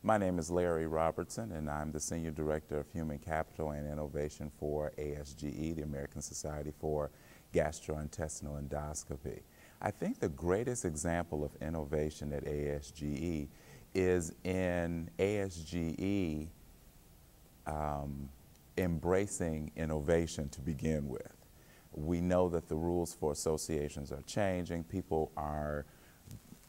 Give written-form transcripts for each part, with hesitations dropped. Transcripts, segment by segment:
My name is Larry Robertson, and I'm the Senior Director of Human Capital and Innovation for ASGE, the American Society for Gastrointestinal Endoscopy. I think the greatest example of innovation at ASGE is in ASGE embracing innovation to begin with. We know that the rules for associations are changing. People are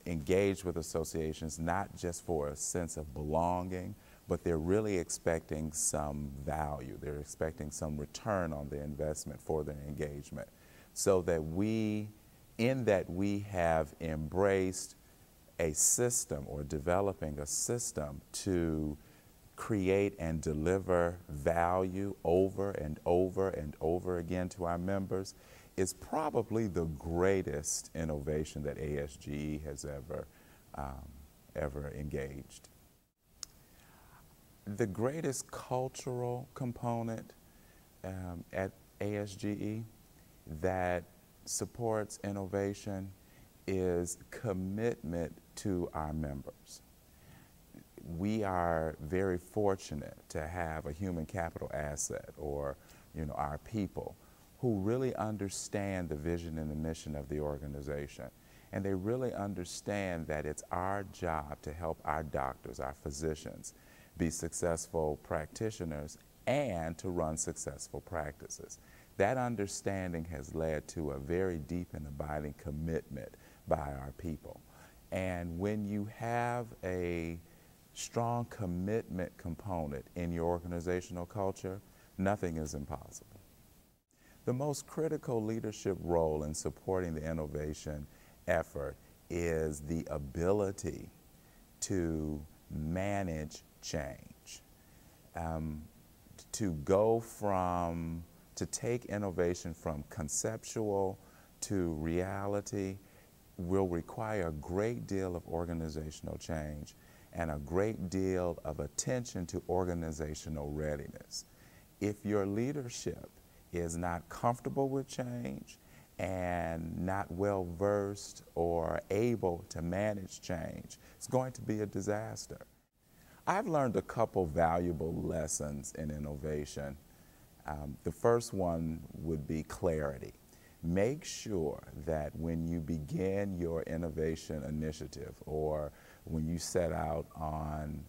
engaged with associations not just for a sense of belonging, but they're really expecting some value. They're expecting some return on their investment for their engagement. So that we have embraced a system or developing a system to create and deliver value over and over and over again to our members is probably the greatest innovation that ASGE has ever engaged. The greatest cultural component at ASGE that supports innovation is commitment to our members. We are very fortunate to have a human capital asset, or our people, who really understand the vision and the mission of the organization. And they really understand that it's our job to help our doctors, our physicians, be successful practitioners and to run successful practices. That understanding has led to a very deep and abiding commitment by our people. And when you have a strong commitment component in your organizational culture, nothing is impossible. The most critical leadership role in supporting the innovation effort is the ability to manage change, to take innovation from conceptual to reality will require a great deal of organizational change and a great deal of attention to organizational readiness. If your leadership is not comfortable with change and not well versed or able to manage change, it's going to be a disaster. I've learned a couple valuable lessons in innovation. The first one would be clarity. Make sure that when you begin your innovation initiative or when you set out on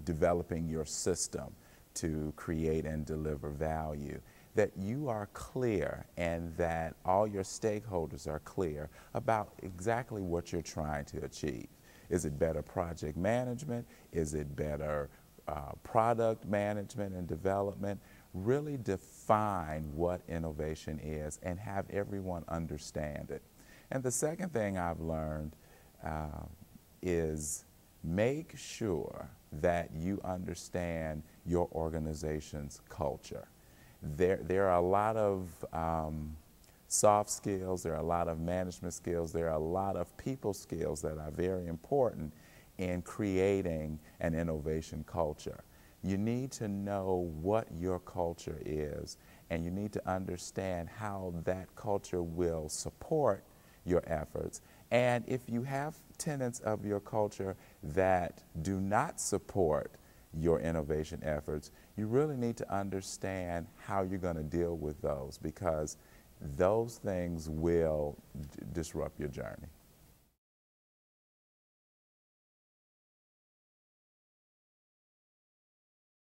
developing your system to create and deliver value, that you are clear and that all your stakeholders are clear about exactly what you're trying to achieve. Is it better project management? Is it better product management and development? Really define what innovation is and have everyone understand it. And the second thing I've learned is make sure that you understand your organization's culture. There are a lot of soft skills, there are a lot of management skills, there are a lot of people skills that are very important in creating an innovation culture. You need to know what your culture is, and you need to understand how that culture will support your efforts. And if you have tenets of your culture that do not support your innovation efforts, you really need to understand how you're going to deal with those, because those things will disrupt your journey.